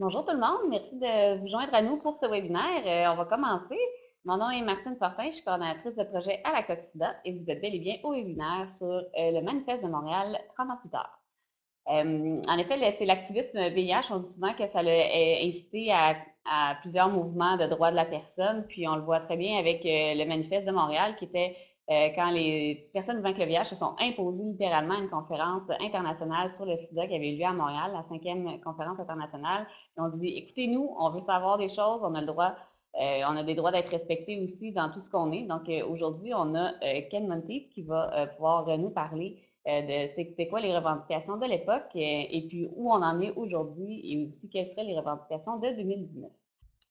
Bonjour tout le monde, merci de vous joindre à nous pour ce webinaire. On va commencer. Mon nom est Martine Fortin, je suis coordonnatrice de projet à la COCSIDA et vous êtes bel et bien au webinaire sur le manifeste de Montréal 30 ans plus tard. En effet, c'est l'activisme VIH, on dit souvent que ça l'a incité à plusieurs mouvements de droits de la personne, puis on le voit très bien avec le manifeste de Montréal qui était quand les personnes vivant avec le VIH se sont imposées littéralement à une conférence internationale sur le sida qui avait eu lieu à Montréal, la 5e conférence internationale. Et on dit, écoutez-nous, on veut savoir des choses, on a le droit, on a des droits d'être respectés aussi dans tout ce qu'on est. Donc aujourd'hui, on a Ken Monteith qui va pouvoir nous parler de c'était quoi les revendications de l'époque et puis où on en est aujourd'hui et aussi quelles seraient les revendications de 2019.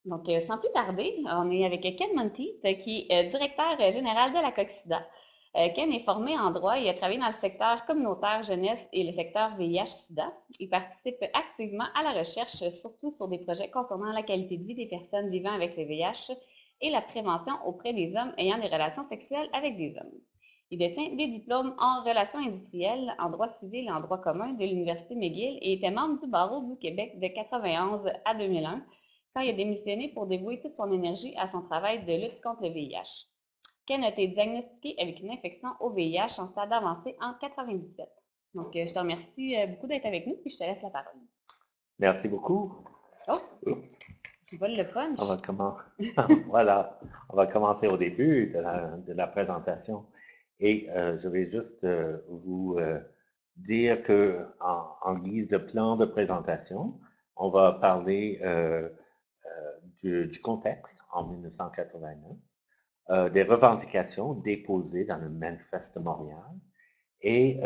Donc, sans plus tarder, on est avec Ken Monteith, qui est directeur général de la COCSIDA. Ken est formé en droit et a travaillé dans le secteur communautaire jeunesse et le secteur VIH-Sida. Il participe activement à la recherche, surtout sur des projets concernant la qualité de vie des personnes vivant avec le VIH et la prévention auprès des hommes ayant des relations sexuelles avec des hommes. Il détient des diplômes en relations industrielles, en droit civil et en droit commun de l'Université McGill et était membre du barreau du Québec de 91 à 2001 quand il a démissionné pour dévouer toute son énergie à son travail de lutte contre le VIH. Ken a été diagnostiqué avec une infection au VIH en stade avancé en 97. Donc, je te remercie beaucoup d'être avec nous, puis je te laisse la parole. Merci beaucoup. Oh, Oups, je vole le on va punch. commencer. Voilà, on va commencer au début de la présentation. Et je vais juste vous dire que en guise de plan de présentation, on va parler du contexte en 1989, des revendications déposées dans le Manifeste de Montréal et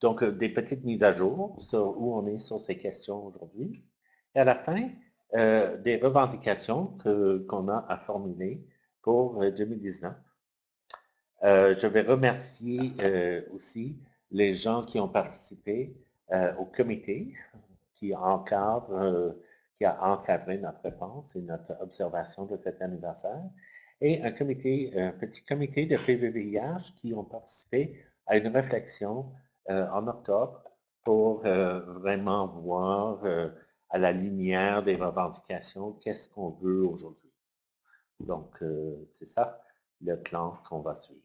donc des petites mises à jour sur où on est sur ces questions aujourd'hui. Et à la fin, des revendications qu'on a à formuler pour 2019. Je vais remercier aussi les gens qui ont participé au comité qui a encadré notre réponse et notre observation de cet anniversaire, et un petit comité de PVVIH qui ont participé à une réflexion en octobre pour vraiment voir à la lumière des revendications qu'est-ce qu'on veut aujourd'hui. Donc, c'est ça le plan qu'on va suivre.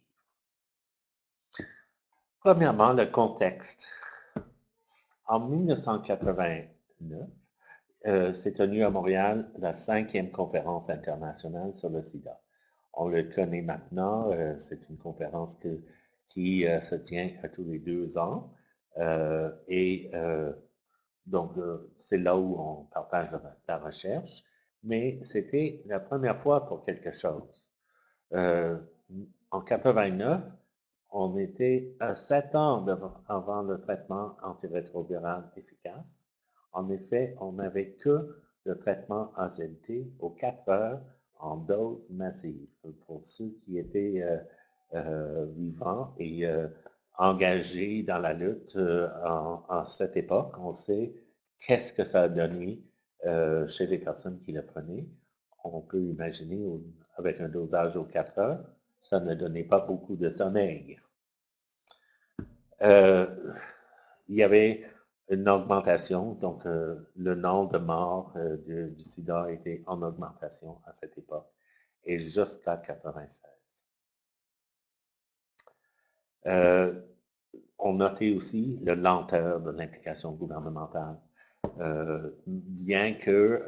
Premièrement, le contexte. En 1989, s'est tenue à Montréal la 5e conférence internationale sur le sida. On le connaît maintenant, c'est une conférence qui se tient à tous les 2 ans. Et donc, c'est là où on partage la recherche. Mais c'était la première fois pour quelque chose. Euh, En 89, on était à 7 ans avant le traitement antirétroviral efficace. En effet, on n'avait que le traitement AZT aux 4 heures en dose massive. Pour ceux qui étaient vivants et engagés dans la lutte en cette époque, on sait qu'est-ce que ça a donné chez les personnes qui le prenaient. On peut imaginer avec un dosage aux 4 heures, ça ne donnait pas beaucoup de sommeil. Euh, il y avait une augmentation, donc le nombre de morts du sida était en augmentation à cette époque, et jusqu'à 96. Euh, on notait aussi la lenteur de l'implication gouvernementale. Bien que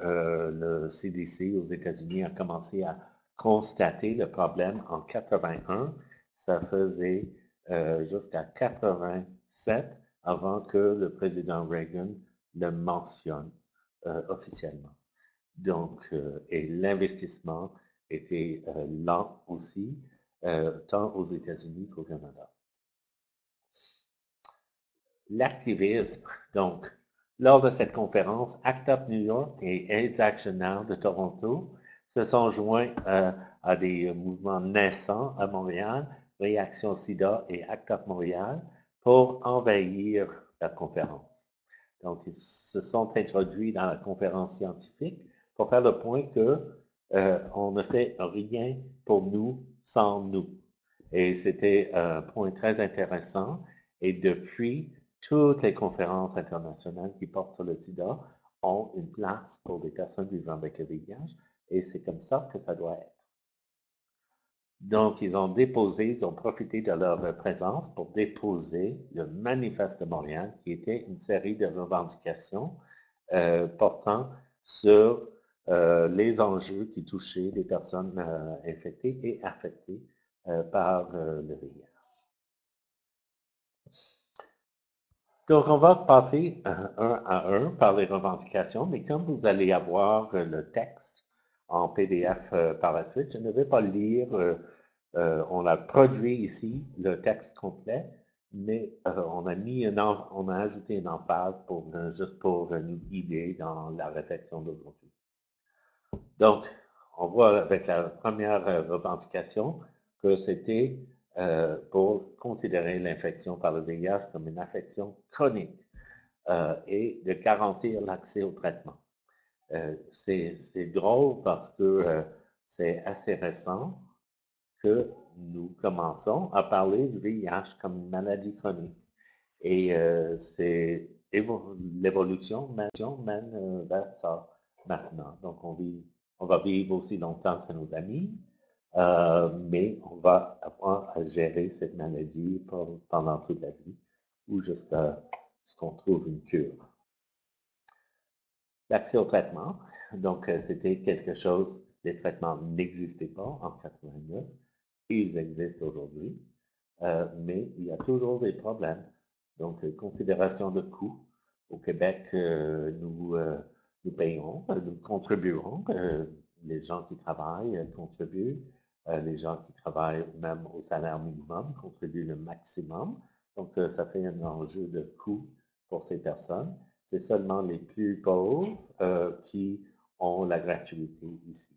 le CDC aux États-Unis a commencé à constater le problème en 81, ça faisait jusqu'à 87 avant que le président Reagan le mentionne officiellement. Donc, et l'investissement était lent aussi, tant aux États-Unis qu'au Canada. L'activisme, donc, lors de cette conférence, ACT UP New York et AIDS Action Now de Toronto se sont joints à des mouvements naissants à Montréal, Réaction SIDA et ACT UP Montréal, pour envahir la conférence. Donc, ils se sont introduits dans la conférence scientifique pour faire le point que on ne fait rien pour nous sans nous. Et c'était un point très intéressant. Et depuis, toutes les conférences internationales qui portent sur le sida ont une place pour les personnes vivant avec le VIH et c'est comme ça que ça doit être. Donc, ils ont profité de leur présence pour déposer le Manifeste de Montréal, qui était une série de revendications portant sur les enjeux qui touchaient les personnes infectées et affectées par le VIH. Donc, on va passer un à un par les revendications, mais comme vous allez avoir le texte en PDF par la suite, je ne vais pas le lire. On a produit ici le texte complet, mais on a ajouté une emphase juste pour nous guider dans la réflexion d'aujourd'hui. Donc, on voit avec la première revendication que c'était pour considérer l'infection par le VIH comme une affection chronique et de garantir l'accès au traitement. C'est drôle parce que c'est assez récent que nous commençons à parler du VIH comme une maladie chronique. Et c'est l'évolution mène vers ça maintenant. Donc, on va vivre aussi longtemps que nos amis, mais on va apprendre à gérer cette maladie pendant toute la vie ou jusqu'à ce qu'on trouve une cure. L'accès au traitement, donc c'était quelque chose, les traitements n'existaient pas en 89, ils existent aujourd'hui, mais il y a toujours des problèmes. Donc, considération de coûts. Au Québec, nous payons, nous contribuons, les gens qui travaillent contribuent, les gens qui travaillent même au salaire minimum contribuent le maximum. Donc, ça fait un enjeu de coût pour ces personnes. C'est seulement les plus pauvres qui ont la gratuité ici.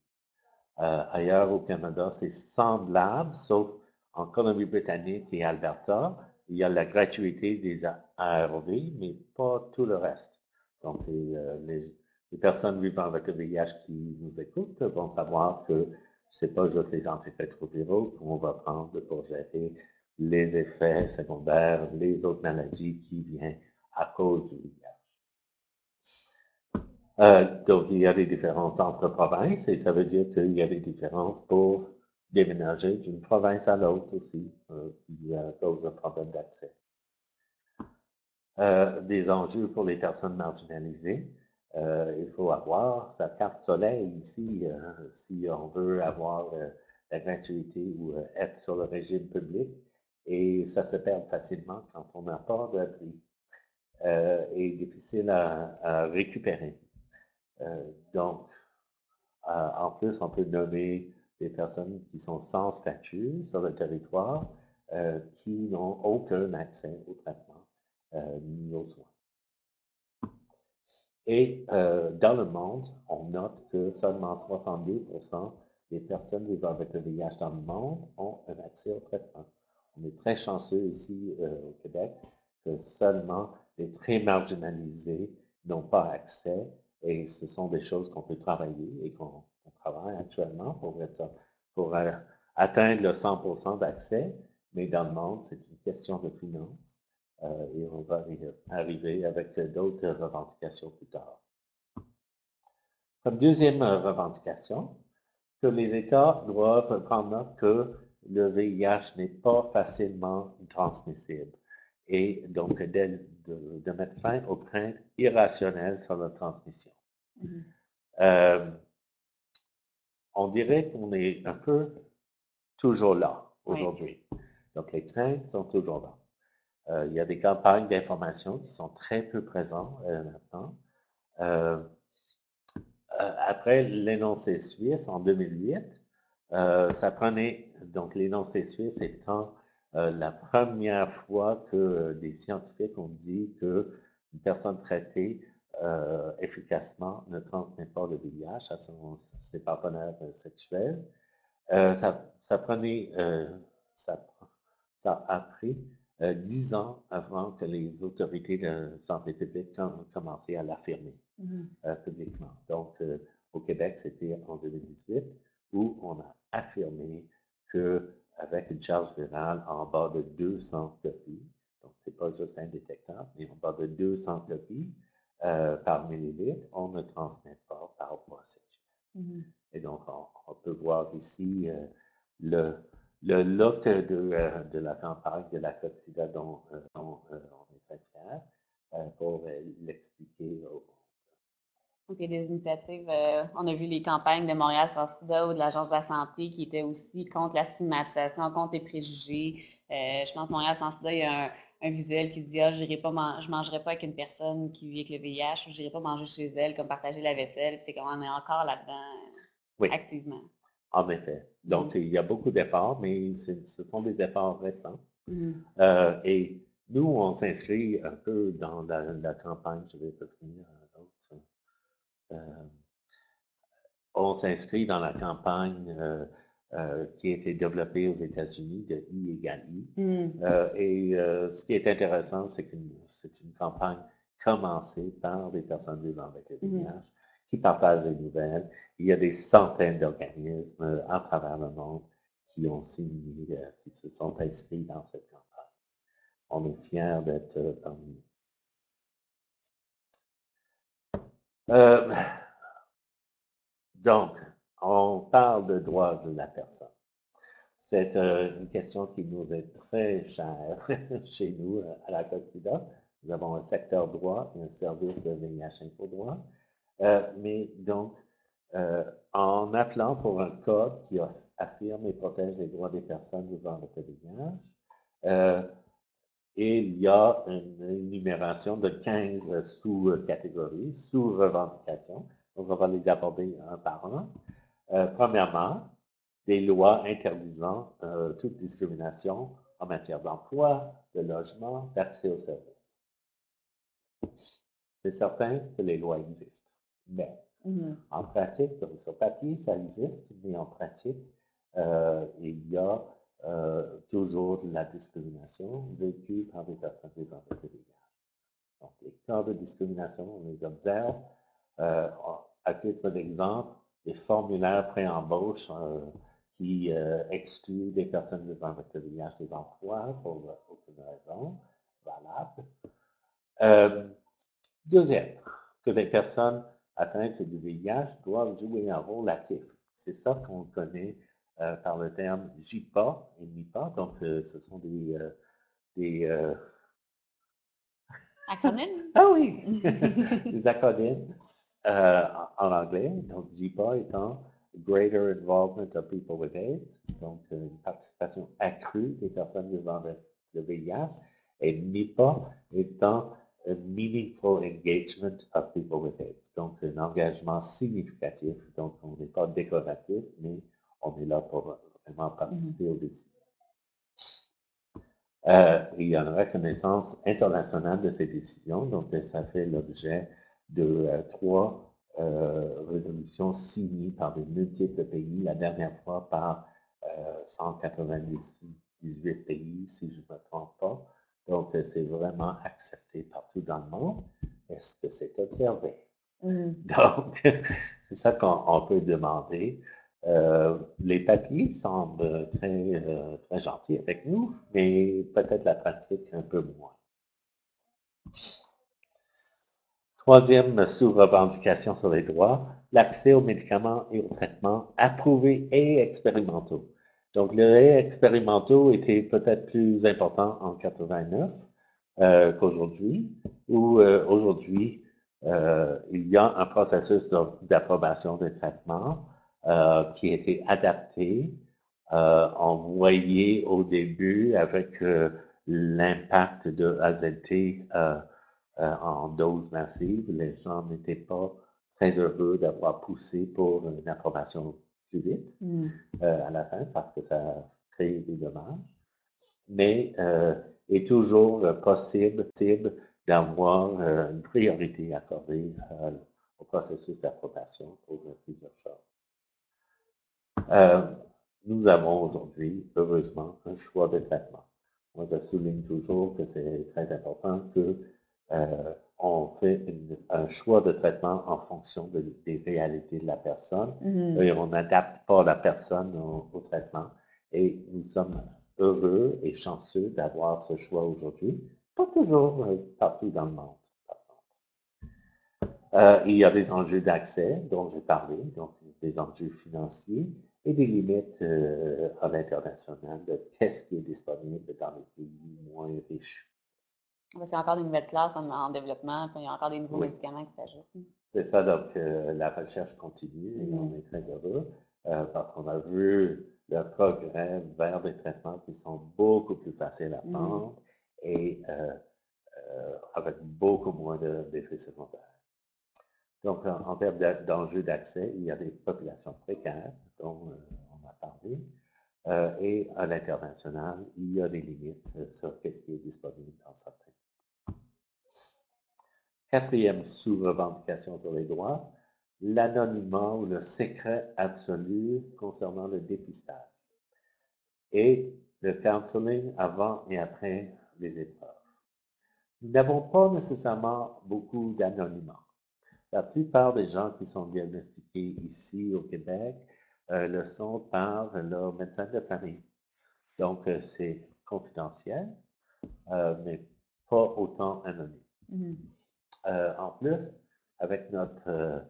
Ailleurs au Canada, c'est semblable, sauf en Colombie-Britannique et Alberta, il y a la gratuité des ARV, mais pas tout le reste. Donc, les personnes vivant avec le VIH qui nous écoutent vont savoir que ce n'est pas juste les antirétroviraux qu'on va prendre pour gérer les effets secondaires, les autres maladies qui viennent à cause du VIH. Donc, il y a des différences entre provinces et ça veut dire qu'il y a des différences pour déménager d'une province à l'autre aussi, qui cause un problème d'accès. Des enjeux pour les personnes marginalisées. Il faut avoir sa carte soleil ici si on veut avoir la gratuité ou être sur le régime public. Et ça se perd facilement quand on n'a pas de prix et difficile à récupérer. Donc, en plus, on peut nommer des personnes qui sont sans statut sur le territoire, qui n'ont aucun accès au traitement ni aux soins. Et dans le monde, on note que seulement 62% des personnes vivant avec le VIH dans le monde ont un accès au traitement. On est très chanceux ici au Québec que seulement les très marginalisés n'ont pas accès et ce sont des choses qu'on peut travailler et qu'on travaille actuellement pour atteindre le 100% d'accès, mais dans le monde, c'est une question de finances et on va arriver avec d'autres revendications plus tard. Comme deuxième revendication, que les États doivent prendre note que le VIH n'est pas facilement transmissible et donc de mettre fin aux craintes irrationnelles sur la transmission. On dirait qu'on est un peu toujours là aujourd'hui. Oui. Donc les craintes sont toujours là. Il y a des campagnes d'information qui sont très peu présentes maintenant. Après l'énoncé suisse en 2008, ça prenait, donc l'énoncé suisse étant la première fois que des scientifiques ont dit qu'une personne traitée efficacement ne transmet pas le VIH à ses partenaires sexuels. Ça prenait, ça a pris 10 ans avant que les autorités de santé publique commencé à l'affirmer publiquement. Donc, au Québec, c'était en 2018 où on a affirmé qu'avec une charge virale en bas de 200 copies, donc c'est pas juste indétectable, mais en bas de 200 copies, par millilitre, on ne transmet pas par voie sexuelle. Et donc, on peut voir ici le look de la campagne de la Coxida dont on est très fiers pour l'expliquer. Donc, il y a des initiatives, on a vu les campagnes de Montréal sans sida ou de l'Agence de la santé qui étaient aussi contre la stigmatisation, contre les préjugés. Je pense Montréal sans sida, il y a un visuel qui dit « Ah, je mangerai pas avec une personne qui vit avec le VIH » ou « Je n'irai pas manger chez elle, comme partager la vaisselle ». C'est comme on est encore là-dedans activement. En effet. Donc, il y a beaucoup d'efforts, mais ce sont des efforts récents. Et nous, on s'inscrit un peu dans la campagne, je vais revenir à l'autre. On s'inscrit dans la campagne qui a été développée aux États-Unis de I égale I. Ce qui est intéressant, c'est que c'est une campagne commencée par des personnes vivant avec le VIH qui partagent des nouvelles. Il y a des centaines d'organismes à travers le monde qui ont signé, qui se sont inscrits dans cette campagne. On est fiers d'être parmi eux. Donc, on parle de droits de la personne. C'est une question qui nous est très chère chez nous à la Coxida. Nous avons un secteur droit et un service VIH Info droit. Mais donc, en appelant pour un code qui affirme et protège les droits des personnes vivant avec le VIH, et il y a une énumération de 15 sous-catégories, sous-revendications. Donc, on va les aborder un par un. Premièrement, des lois interdisant toute discrimination en matière d'emploi, de logement, d'accès aux services. C'est certain que les lois existent, mais en pratique, donc sur papier, ça existe, mais en pratique, il y a toujours de la discrimination vécue par des personnes vivant avec le VIH. Donc, les cas de discrimination, on les observe. À titre d'exemple, les formulaires pré-embauche qui excluent des personnes vivant avec le VIH des emplois pour aucune raison valable. Deuxième, que les personnes atteintes du VIH doivent jouer un rôle actif. C'est ça qu'on connaît par le terme JIPA et MIPA. Donc, ce sont des acronymes? Ah oui! Des acronymes en anglais. Donc, JIPA étant Greater Involvement of People with AIDS, donc une participation accrue des personnes vivant avec le VIH, et MIPA étant a Meaningful Engagement of People with AIDS, donc un engagement significatif. Donc, on n'est pas décoratif, mais on est là pour vraiment participer aux décisions. Il y a une reconnaissance internationale de ces décisions, donc ça fait l'objet de 3 résolutions signées par de multiples pays, la dernière fois par 198 pays, si je ne me trompe pas. Donc, c'est vraiment accepté partout dans le monde. Est-ce que c'est observé? Donc, c'est ça qu'on peut demander. Les papiers semblent très gentils avec nous, mais peut-être la pratique un peu moins. Troisième sous-revendication sur les droits, l'accès aux médicaments et aux traitements approuvés et expérimentaux. Donc, les expérimentaux étaient peut-être plus importants en 89 qu'aujourd'hui, où aujourd'hui, il y a un processus d'approbation des traitements qui a été adapté. On voyait au début avec l'impact de AZT en dose massive, les gens n'étaient pas très heureux d'avoir poussé pour une approbation plus vite à la fin parce que ça a créé des dommages. Mais il est toujours possible d'avoir une priorité accordée au processus d'approbation pour plusieurs choses. Nous avons aujourd'hui, heureusement, un choix de traitement. Moi, je souligne toujours que c'est très important que on fait un choix de traitement en fonction des réalités de la personne et on n'adapte pas la personne au traitement. Et nous sommes heureux et chanceux d'avoir ce choix aujourd'hui, pas toujours partout dans le monde, par contre. Il y a des enjeux d'accès dont j'ai parlé, donc des enjeux financiers et des limites à l'international de qu'est-ce qui est disponible dans les pays moins riches. Parce qu'il y a encore des nouvelles classes en développement, puis il y a encore des nouveaux Oui, médicaments qui s'ajoutent. c'est ça, donc la recherche continue et on Mhm. est très heureux parce qu'on a vu le progrès vers des traitements qui sont beaucoup plus faciles à Mhm. prendre et avec beaucoup moins d'effets secondaires. Donc, en termes d'enjeux d'accès, il y a des populations précaires dont on a parlé. Et à l'international, il y a des limites sur ce qui est disponible dans certains. Quatrième sous-revendication sur les droits, l'anonymat ou le secret absolu concernant le dépistage et le counseling avant et après les épreuves. Nous n'avons pas nécessairement beaucoup d'anonymat. La plupart des gens qui sont diagnostiqués ici au Québec le sont par leur médecin de famille. Donc, c'est confidentiel, mais pas autant anonyme. Mhm. En plus, avec notre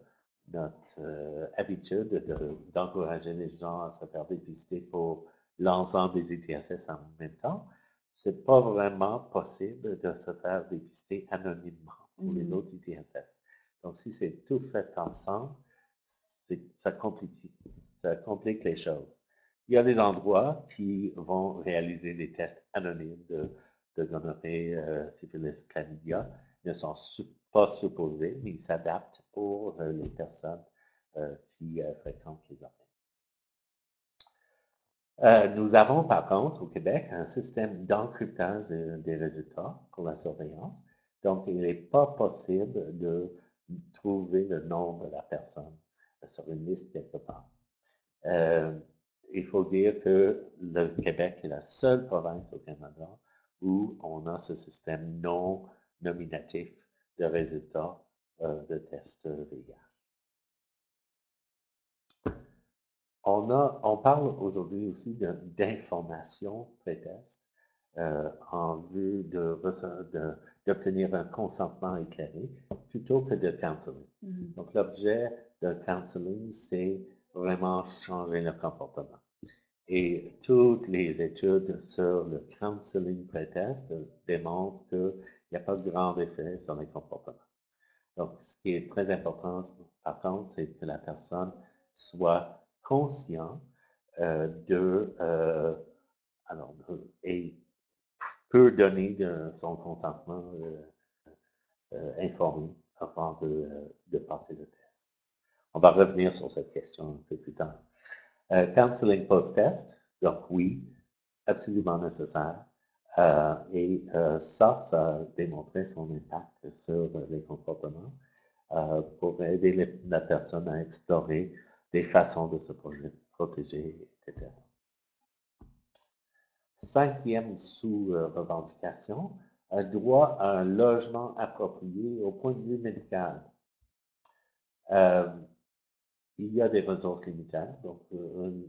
habitude d'encourager les gens à se faire dépister pour l'ensemble des ITSS en même temps, c'est pas vraiment possible de se faire dépister anonymement pour les autres ITSS. Donc, si c'est tout fait ensemble, ça complique les choses. Il y a des endroits qui vont réaliser des tests anonymes de gonorrhée, syphilis, chlamydia. Ils ne sont pas supposés, mais ils s'adaptent pour les personnes qui fréquentent les organismes. Nous avons par contre au Québec un système d'encryptage des résultats pour la surveillance. Donc, il n'est pas possible de trouver le nom de la personne sur une liste quelque part. Il faut dire que le Québec est la seule province au Canada où on a ce système non nominatif de résultats de tests VIH. On parle aujourd'hui aussi d'information pré-test en vue d'obtenir un consentement éclairé plutôt que de counseling. Donc, l'objet de counseling, c'est vraiment changer le comportement. Et toutes les études sur le counseling pré-test démontrent qu'il n'y a pas de grand effet sur les comportements. Donc, ce qui est très important, par contre, c'est que la personne soit consciente et peut donner son consentement informé avant de passer le test. On va revenir sur cette question un peu plus tard. Counseling post-test, donc oui, absolument nécessaire. Et ça a démontré son impact sur les comportements pour aider la personne à explorer des façons de se protéger, etc. Cinquième sous-revendication, un droit à un logement approprié au point de vue médical. Il y a des ressources limitées, donc une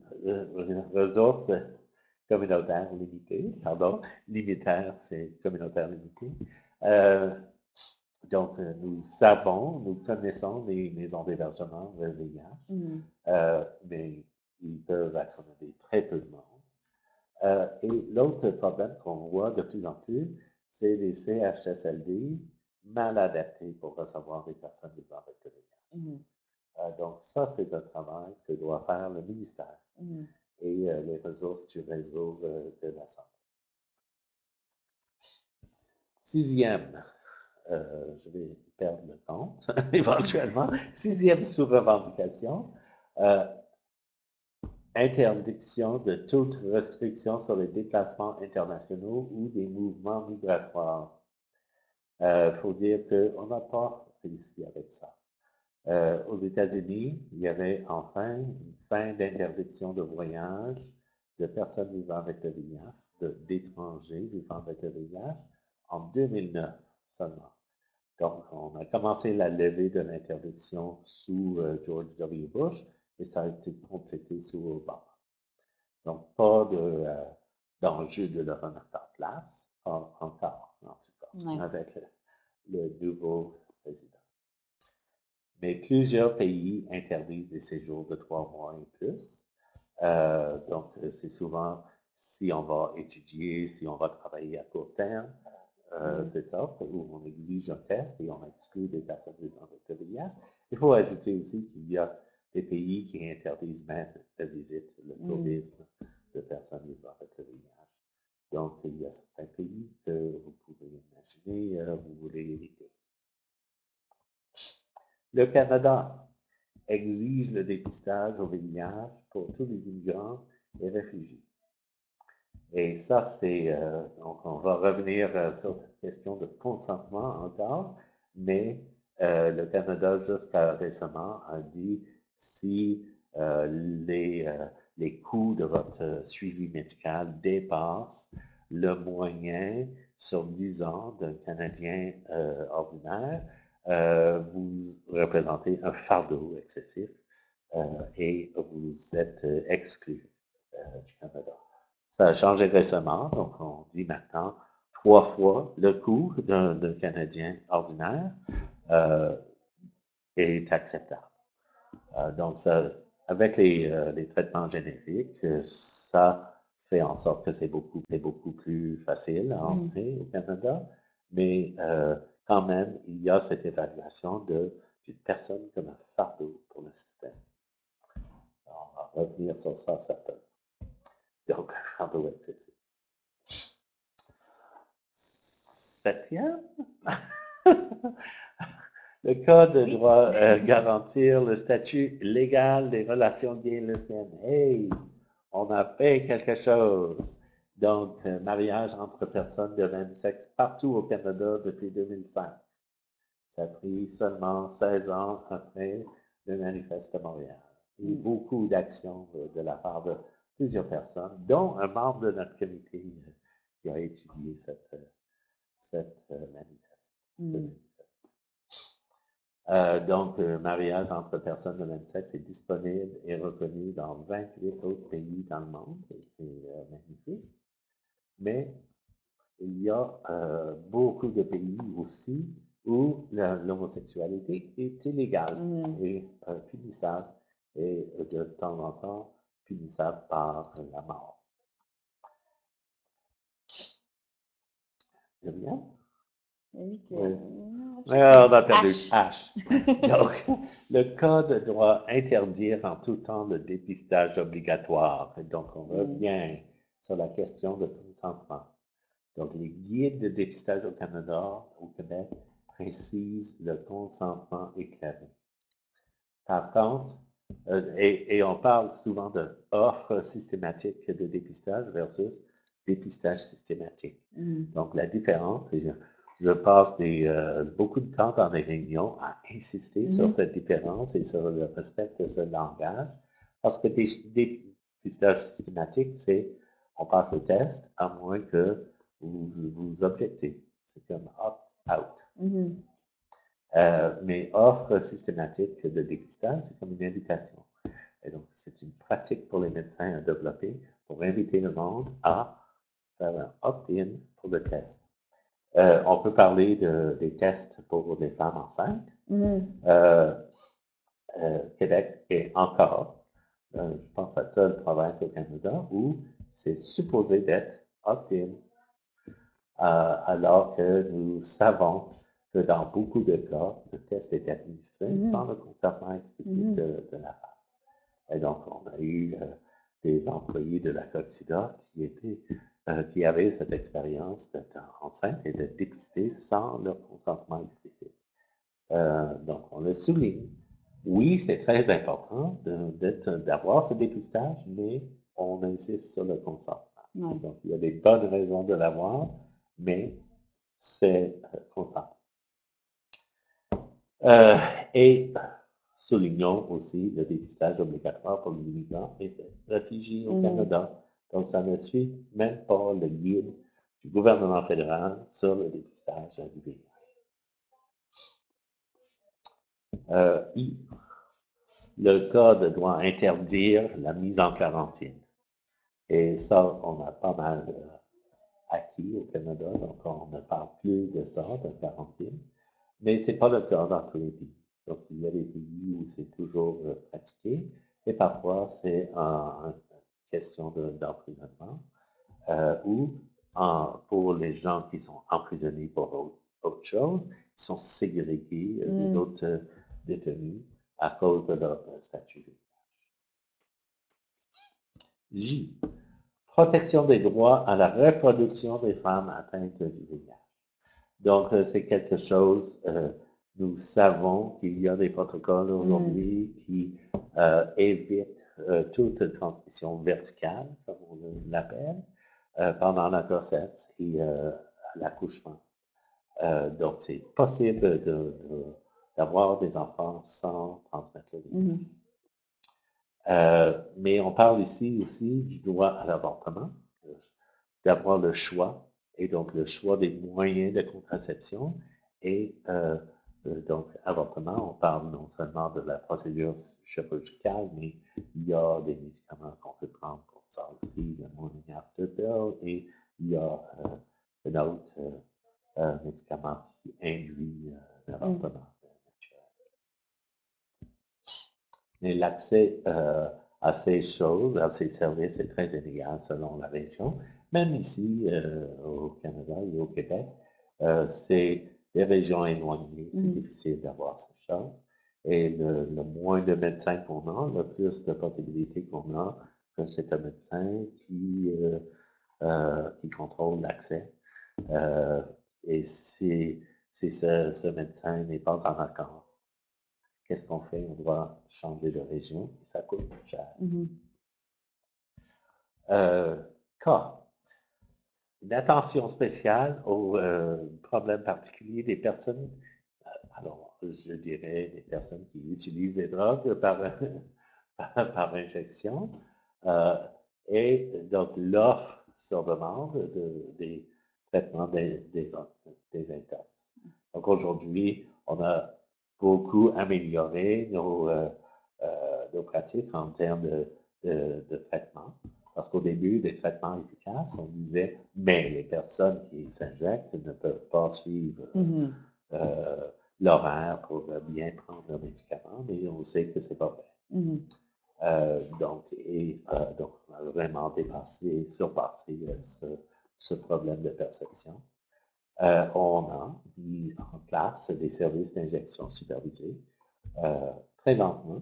ressource communautaire limitée, pardon, limitaire, c'est communautaire limité. Donc, nous savons, nous connaissons les maisons d'hébergement VIH, mais ils peuvent accommoder très peu de monde. Et l'autre problème qu'on voit de plus en plus, c'est les CHSLD mal adaptés pour recevoir des personnes vivant avec le VIH. Donc, ça, c'est un travail que doit faire le ministère et les ressources du réseau de la santé. Sixième, je vais perdre le compte éventuellement. Sixième sous-revendication, interdiction de toute restriction sur les déplacements internationaux ou des mouvements migratoires. Il faut dire qu'on n'a pas réussi avec ça. Aux États-Unis, il y avait enfin une fin d'interdiction de voyage de personnes vivant avec le VIH, d'étrangers vivant avec le VIH, en 2009 seulement. Donc, on a commencé la levée de l'interdiction sous George W. Bush et ça a été complété sous Obama. Donc, pas d'enjeu de le remettre en place, encore, en tout cas, avec le nouveau président. mais plusieurs pays interdisent les séjours de 3 mois et plus. Donc, c'est souvent si on va étudier, si on va travailler à court terme, c'est ça, où on exige un test et on exclut des personnes vivant avec le VIH. Il faut ajouter aussi qu'il y a des pays qui interdisent même la visite, le tourisme de personnes vivant avec le VIH. Donc, il y a certains pays que vous pouvez imaginer, vous voulez éviter. Le Canada exige le dépistage au VIH pour tous les immigrants et réfugiés. Et ça, donc on va revenir sur cette question de consentement encore, mais le Canada, jusqu'à récemment, a dit si les coûts de votre suivi médical dépassent le moyen sur 10 ans d'un Canadien ordinaire, vous représentez un fardeau excessif et vous êtes exclu du Canada. Ça a changé récemment, donc on dit maintenant 3 fois le coût d'un Canadien ordinaire est acceptable. Donc, avec les traitements génériques, ça fait en sorte que c'est beaucoup plus facile à entrer au Canada, mais quand même, il y a cette évaluation d'une personne comme un fardeau pour le système. Alors, on va revenir sur ça certainement. Donc, fardeau excessif. 7e, le Code doit garantir le statut légal des relations gays et lesbiennes. Hey, on a fait quelque chose. Donc, mariage entre personnes de même sexe partout au Canada depuis 2005. Ça a pris seulement 16 ans après le manifeste de Montréal. Et beaucoup d'actions de la part de plusieurs personnes, dont un membre de notre comité qui a étudié cette manifeste. Donc, mariage entre personnes de même sexe est disponible et reconnu dans 28 autres pays dans le monde. C'est magnifique. Mais il y a beaucoup de pays aussi où l'homosexualité est illégale et punissable, et de temps en temps punissable par la mort. C'est bien? Oui, on a perdu H. Donc, le Code doit interdire en tout temps le dépistage obligatoire. Donc, on revient sur la question de consentement. Donc, les guides de dépistage au Canada, au Québec, précisent le consentement éclairé. Par contre, et on parle souvent d'offres systématiques de dépistage versus dépistage systématique. Donc, la différence, c'est je passe beaucoup de temps dans les réunions à insister sur cette différence et sur le respect de ce langage, parce que des dépistages systématiques, c'est on passe le test à moins que vous objectez. C'est comme opt-out. Mais offre systématique de dépistage, c'est comme une invitation. Et donc, c'est une pratique pour les médecins à développer pour inviter le monde à faire un opt-in pour le test. On peut parler des tests pour les femmes enceintes. Québec est encore, je pense, la seule province au Canada où c'est supposé d'être opt-in, alors que nous savons que dans beaucoup de cas, le test est administré sans le consentement explicite de la femme. Et donc, on a eu des employés de la Coxida qui avaient cette expérience d'être enceinte et d'être dépistés sans leur consentement explicite. Donc, on le souligne. Oui, c'est très important d'avoir ce dépistage, mais on insiste sur le consentement. Donc, il y a des bonnes raisons de l'avoir, mais c'est consentement. Et soulignons aussi le dépistage obligatoire pour les immigrants et les réfugiés au Canada. Donc, ça ne suit même pas le guide du gouvernement fédéral sur le dépistage du VIH. Le Code doit interdire la mise en quarantaine. Et ça, on a pas mal acquis au Canada, donc on ne parle plus de ça, de quarantaine. Mais ce n'est pas le cas dans tous les pays. Donc, il y a des pays où c'est toujours pratiqué et parfois c'est une question d'emprisonnement ou pour les gens qui sont emprisonnés pour autre chose, ils sont ségrégés des autres détenus à cause de leur statut. J. Protection des droits à la reproduction des femmes atteintes du VIH. Donc, c'est quelque chose, nous savons qu'il y a des protocoles aujourd'hui qui évitent toute transmission verticale, comme on l'appelle, pendant la grossesse et l'accouchement. Donc, c'est possible d'avoir des enfants sans transmettre le virus. Mais on parle ici aussi du droit à l'avortement, d'avoir le choix, et donc le choix des moyens de contraception. Et donc, avortement, on parle non seulement de la procédure chirurgicale, mais il y a des médicaments qu'on peut prendre pour ça aussi, le morning after pill, et il y a un autre médicament qui induit l'avortement. Mais l'accès à ces choses, à ces services est très inégal selon la région. Même ici, au Canada et au Québec, c'est des régions éloignées, c'est difficile d'avoir ces choses. Et le moins de médecins qu'on a, le plus de possibilités qu'on a, que c'est un médecin qui contrôle l'accès. Et si ce médecin n'est pas en accord, qu'est-ce qu'on fait? On doit changer de région et ça coûte cher. K. Une attention spéciale aux problèmes particuliers des personnes, alors je dirais des personnes qui utilisent des drogues par injection, et donc l'offre sur demande des traitements des intox. Donc aujourd'hui, on a beaucoup amélioré nos pratiques en termes de traitement. Parce qu'au début des traitements efficaces, on disait, mais les personnes qui s'injectent ne peuvent pas suivre l'horaire pour bien prendre leurs médicaments, mais on sait que c'est pas vrai. Donc, on a vraiment surpassé ce problème de perception. On a mis en place des services d'injection supervisés très lentement.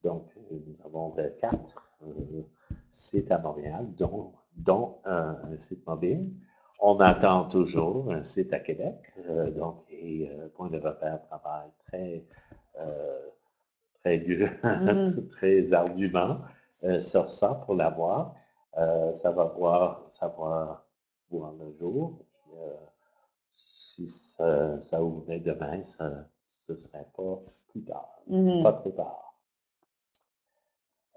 Donc, nous avons 4 sites à Montréal, dont un site mobile. On attend toujours un site à Québec. Et Point de repère travaille très dur, très ardument sur ça pour l'avoir. Ça va voir le jour. Si ça ouvrait demain, ce ne serait pas plus tard, pas trop tard.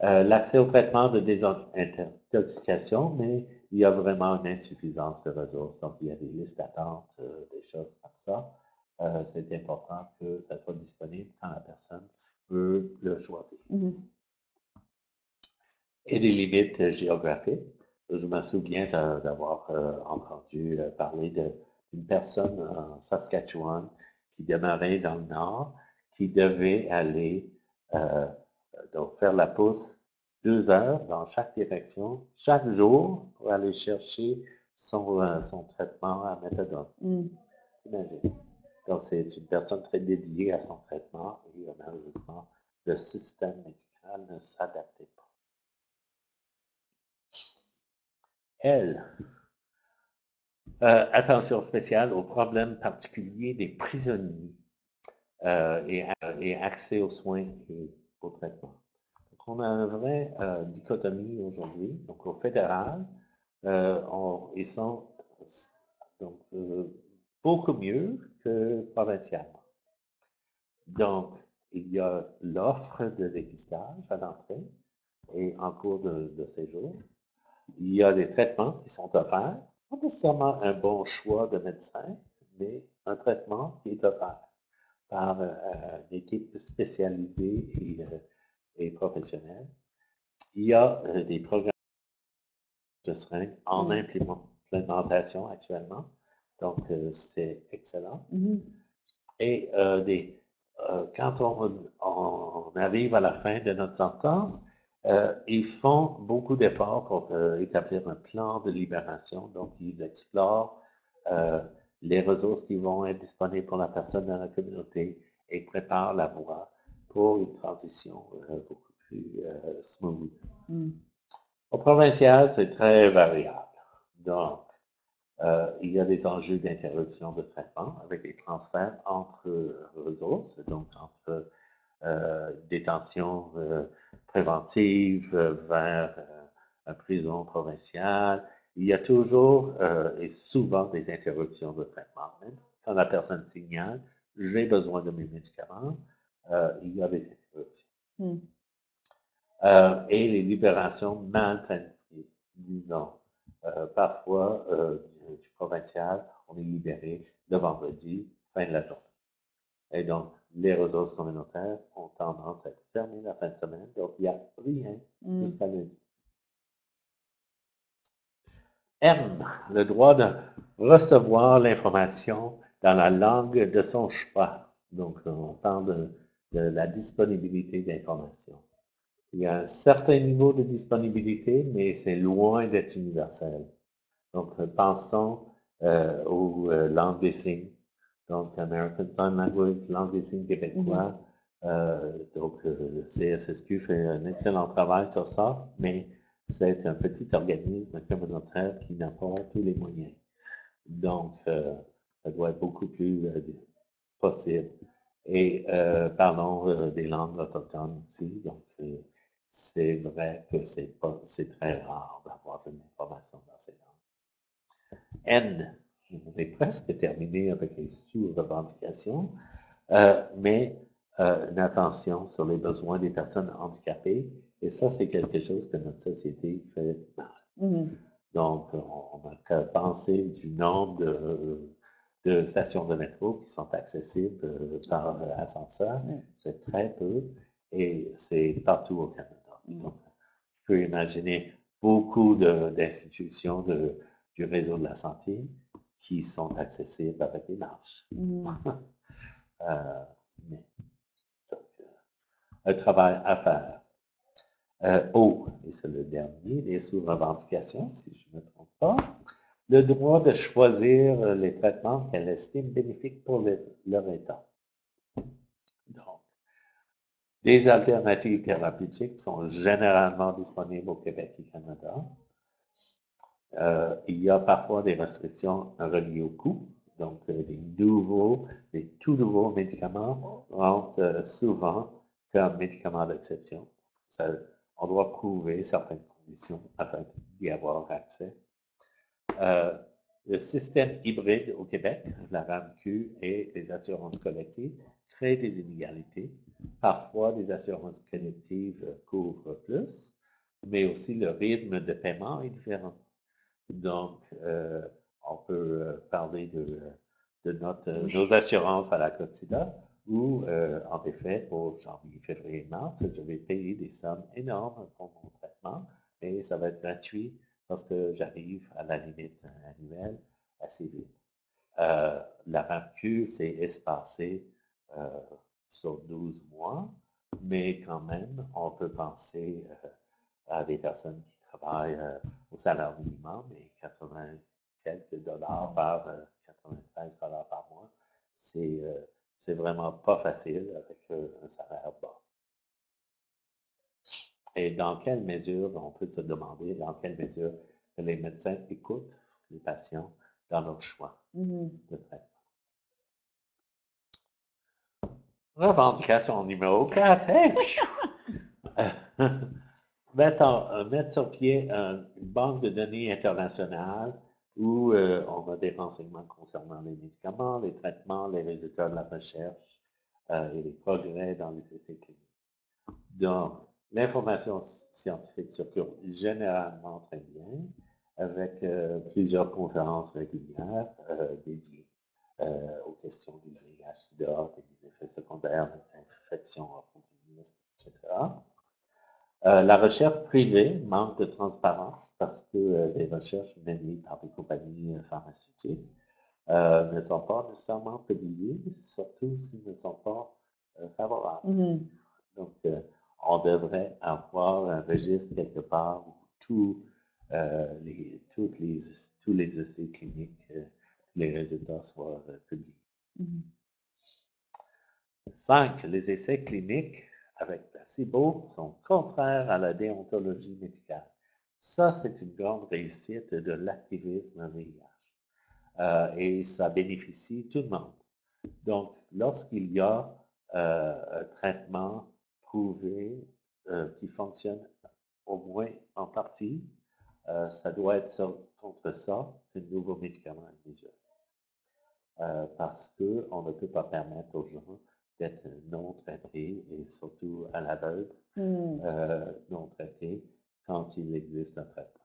L'accès au traitement de désintoxication, mais il y a vraiment une insuffisance de ressources. Donc, il y a des listes d'attente, des choses comme ça. C'est important que ça soit disponible quand la personne veut le choisir. Et des limites géographiques. Je me souviens d'avoir entendu parler d'une personne en Saskatchewan qui demeurait dans le nord, qui devait aller donc faire la pousse 2 heures dans chaque direction, chaque jour, pour aller chercher son traitement à méthadone. Imagine. Donc, c'est une personne très dédiée à son traitement et malheureusement, le système médical ne s'adaptait pas. Elle. Attention spéciale aux problèmes particuliers des prisonniers et accès aux soins et aux traitements. Donc, on a une vraie dichotomie aujourd'hui. Donc, au fédéral, ils sont donc, beaucoup mieux que provincialement. Donc, il y a l'offre de dépistage à l'entrée et en cours de séjour. Il y a des traitements qui sont offerts, pas nécessairement un bon choix de médecin, mais un traitement qui est offert par une équipe spécialisée et professionnelle. Il y a des programmes de seringues en implémentation actuellement, donc c'est excellent. Et quand on arrive à la fin de notre sentence, ils font beaucoup d'efforts pour établir un plan de libération. Donc, ils explorent euh, les ressources qui vont être disponibles pour la personne dans la communauté et préparent la voie pour une transition beaucoup plus smooth. Mm. Au provincial, c'est très variable. Donc, il y a des enjeux d'interruption de traitement avec des transferts entre ressources, donc entre détention préventive vers une prison provinciale. Il y a toujours et souvent des interruptions de traitement. Même quand la personne signale, j'ai besoin de mes médicaments, il y a des interruptions. Mm. Et les libérations mal planifiées, disons. Parfois, du provincial, on est libéré le vendredi, fin de la journée. Et donc, les ressources communautaires ont tendance à être fermées la fin de semaine, donc il n'y a rien Mm. jusqu'à lundi. M, le droit de recevoir l'information dans la langue de son choix. Donc, on parle de la disponibilité d'information. Il y a un certain niveau de disponibilité, mais c'est loin d'être universel. Donc, pensons aux langues des signes. Donc, American Sign Language, langue des signes québécois. Donc, le CSSQ fait un excellent travail sur ça, mais c'est un petit organisme communautaire qui n'a pas tous les moyens. Donc, ça doit être beaucoup plus possible. Et parlons des langues autochtones aussi. Donc, c'est vrai que c'est très rare d'avoir de l'information dans ces langues. N, on est presque terminé avec les sous-revendications, mais une attention sur les besoins des personnes handicapées. Et ça, c'est quelque chose que notre société fait mal. Mm. Donc, on n'a qu'à penser du nombre de stations de métro qui sont accessibles par ascenseur. Mm. C'est très peu et c'est partout au Canada. Mm. Donc, je peux imaginer beaucoup d'institutions du réseau de la santé qui sont accessibles avec des marches. Mm. Mais, donc, un travail à faire. O, et c'est le dernier, les sous-revendications, si je ne me trompe pas, le droit de choisir les traitements qu'elle estime bénéfiques pour leur état. Donc, des alternatives thérapeutiques sont généralement disponibles au Québec et au Canada. Il y a parfois des restrictions reliées au coût. Donc, des tout nouveaux médicaments rentrent souvent comme médicaments d'exception. On doit prouver certaines conditions afin d'y avoir accès. Le système hybride au Québec, la RAMQ et les assurances collectives, crée des inégalités. Parfois, les assurances collectives couvrent plus, mais aussi le rythme de paiement est différent. Donc, on peut parler de nos assurances à la Coxida, où, en effet, pour janvier, février, mars, je vais payer des sommes énormes pour mon traitement, et ça va être gratuit parce que j'arrive à la limite annuelle assez vite. La RAMQ, c'est espacé sur 12 mois, mais quand même, on peut penser à des personnes qui travaillent au salaire minimum et 80 quelques dollars par 93 dollars par mois. C'est vraiment pas facile avec un salaire bas. Et dans quelle mesure, on peut se demander dans quelle mesure que les médecins écoutent les patients dans leur choix de traitement. Revendication numéro 4. Hey! Mettre sur pied une banque de données internationale où on a des renseignements concernant les médicaments, les traitements, les résultats de la recherche et les progrès dans les essais cliniques. Donc, l'information scientifique circule généralement très bien avec plusieurs conférences régulières dédiées aux questions du VIH-Sida, des effets secondaires, des infections opportunistes, etc. La recherche privée manque de transparence parce que les recherches menées par des compagnies pharmaceutiques ne sont pas nécessairement publiées, surtout s'ils ne sont pas favorable. Mhm. Donc, on devrait avoir un registre quelque part où tous les essais cliniques, les résultats soient publiés. Mhm. 5. Les essais cliniques avec placebo sont contraires à la déontologie médicale. Ça, c'est une grande réussite de l'activisme VIH. Et ça bénéficie tout le monde. Donc, lorsqu'il y a un traitement prouvé qui fonctionne au moins en partie, ça doit être contre ça qu'un nouveau médicament est mesuré. Parce qu'on ne peut pas permettre aux gens d'être non traités et surtout à l'aveugle non traités quand il existe un traitement.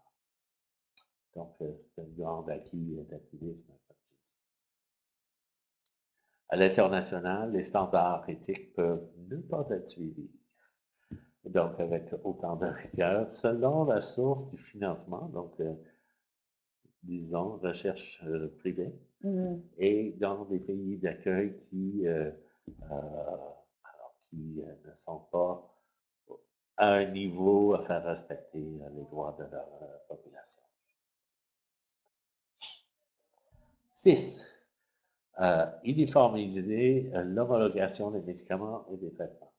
Donc, c'est un grand acquis d'activisme. À l'international, les standards éthiques peuvent ne pas être suivis. Donc, avec autant de rigueur, selon la source du financement, donc, disons, recherche privée, et dans des pays d'accueil qui ne sont pas à un niveau à faire respecter les droits de leur population. 6. Uniformiser l'homologation des médicaments et des traitements.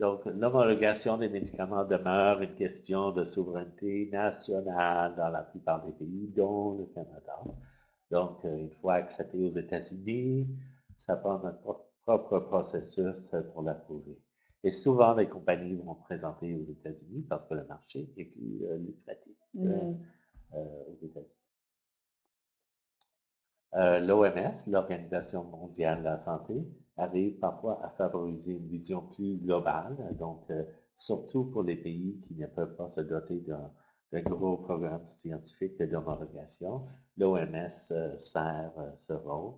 Donc, l'homologation des médicaments demeure une question de souveraineté nationale dans la plupart des pays, dont le Canada. Donc, il faut accepter aux États-Unis, ça prend notre propre processus pour l'approuver. Et souvent, les compagnies vont présenter aux États-Unis parce que le marché est plus lucratif aux États-Unis. L'OMS, l'Organisation mondiale de la santé, arrive parfois à favoriser une vision plus globale, donc surtout pour les pays qui ne peuvent pas se doter d'un gros programme scientifique d'homologation. L'OMS sert ce rôle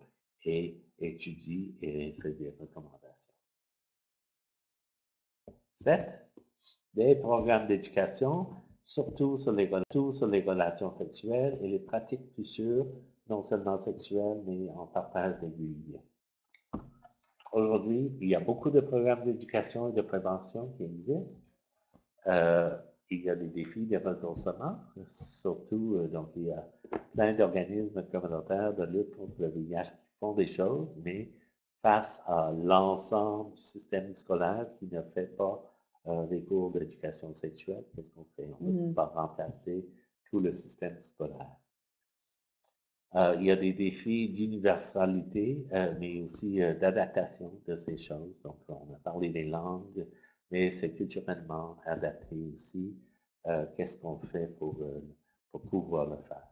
et étudie et fait des recommandations. 7. Des programmes d'éducation, surtout sur les relations sexuelles et les pratiques plus sûres, non seulement sexuelles, mais en partage d'aiguilles. Aujourd'hui, il y a beaucoup de programmes d'éducation et de prévention qui existent. Il y a des défis de ressourcement, surtout, donc il y a plein d'organismes communautaires de lutte contre le VIH qui font des choses, mais face à l'ensemble du système scolaire qui ne fait pas des cours d'éducation sexuelle, qu'est-ce qu'on fait? On ne peut pas remplacer tout le système scolaire. Il y a des défis d'universalité, mais aussi d'adaptation de ces choses. Donc, on a parlé des langues, mais c'est culturellement adapté aussi. Qu'est-ce qu'on fait pour pouvoir le faire?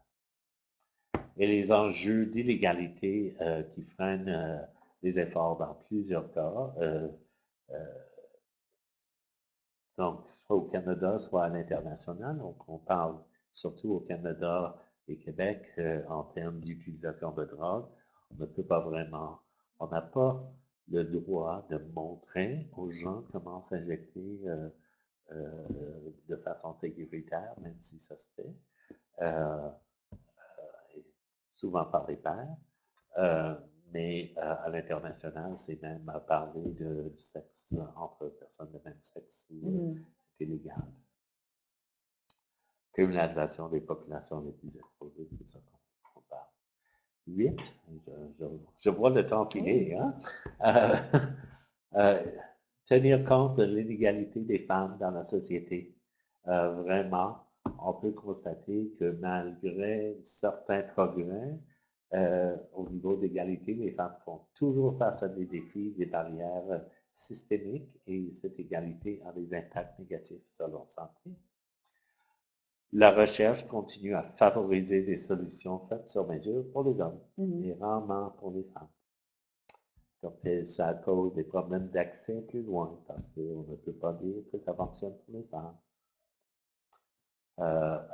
Et les enjeux d'illégalité qui freinent les efforts dans plusieurs cas. Donc, soit au Canada, soit à l'international. Donc, on parle surtout au Canada et Québec en termes d'utilisation de drogue. On ne peut pas vraiment, on n'a pas le droit de montrer aux gens comment s'injecter de façon sécuritaire, même si ça se fait, souvent par les pairs. Mais à l'international, c'est même à parler de sexe entre personnes de même sexe où c'est illégal. Criminalisation des populations les plus exposées, c'est ça qu'on parle. 8, je vois le temps filer, hein? Tenir compte de l'inégalité des femmes dans la société. Vraiment, on peut constater que malgré certains progrès, au niveau d'égalité, les femmes font toujours face à des défis, des barrières systémiques et cette égalité a des impacts négatifs sur leur santé. La recherche continue à favoriser des solutions faites sur mesure pour les hommes et rarement pour les femmes. Donc, ça cause des problèmes d'accès plus loin parce qu'on ne peut pas dire que ça fonctionne pour les femmes.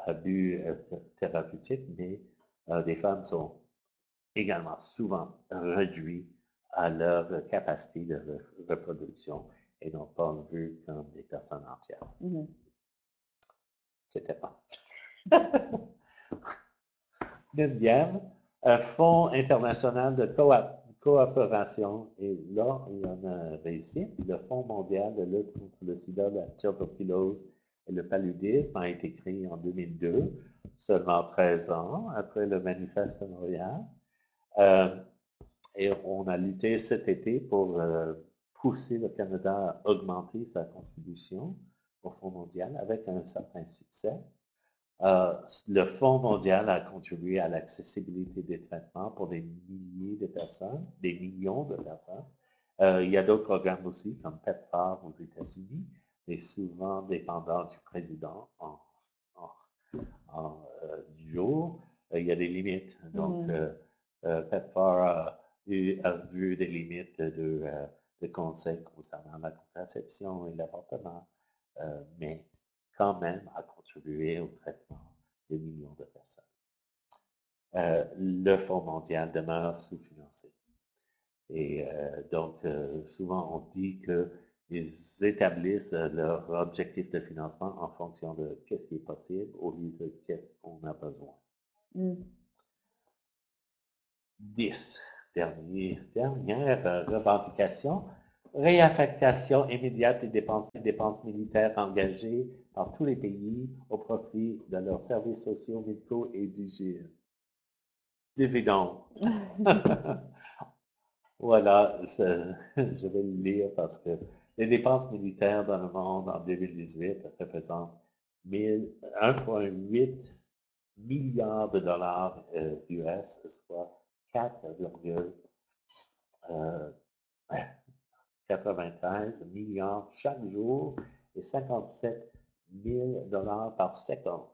Abus thérapeutiques, mais les femmes sont également souvent réduites à leur capacité de reproduction et non pas vues comme des personnes entières. C'était pas. 9e, un fonds international de coopération, et là, il y en a réussi. Le Fonds mondial de lutte contre le sida, la tuberculose et le paludisme a été créé en 2002, seulement 13 ans après le Manifeste de Montréal. Et on a lutté cet été pour pousser le Canada à augmenter sa contribution au Fonds mondial avec un certain succès. Le Fonds mondial a contribué à l'accessibilité des traitements pour des milliers de personnes, des millions de personnes. Il y a d'autres programmes aussi, comme PEPFAR aux États-Unis, mais souvent dépendant du président du jour. Il y a des limites. Donc, PEPFAR a vu des limites de conseils concernant la contraception et l'avortement, mais quand même a contribué au traitement de millions de personnes. Le Fonds mondial demeure sous-financé. Et donc, souvent, on dit qu'ils établissent leur objectif de financement en fonction de qu'est-ce qui est possible au lieu de qu'est-ce qu'on a besoin. 10. Dernière revendication. Réaffectation immédiate des dépenses militaires engagées par tous les pays au profit de leurs services sociaux, médicaux et d'hygiène. Dividendes. Voilà, je vais le lire parce que les dépenses militaires dans le monde en 2018 représentent 1,8 milliard de dollars US, soit 4,93 milliards chaque jour et 57 000 dollars par seconde,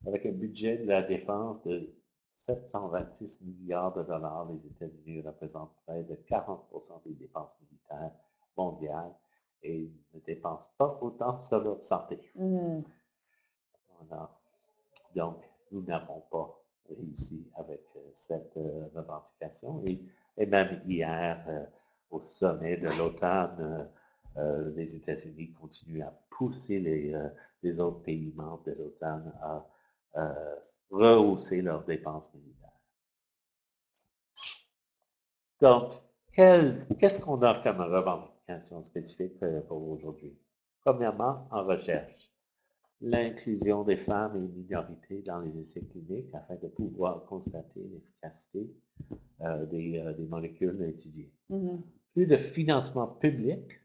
avec un budget de la défense de 726 milliards de dollars. Les États-Unis représentent près de 40% des dépenses militaires mondiales et ne dépensent pas autant sur leur santé. Voilà. Donc, nous n'avons pas réussi avec cette revendication. Et même hier, au sommet de l'OTAN, les États-Unis continuent à pousser les autres pays membres de l'OTAN à rehausser leurs dépenses militaires. Donc, qu'est-ce qu'on a comme revendication spécifique pour aujourd'hui? Premièrement, en recherche. L'inclusion des femmes et minorités dans les essais cliniques afin de pouvoir constater l'efficacité des molécules étudiées. Plus de financement public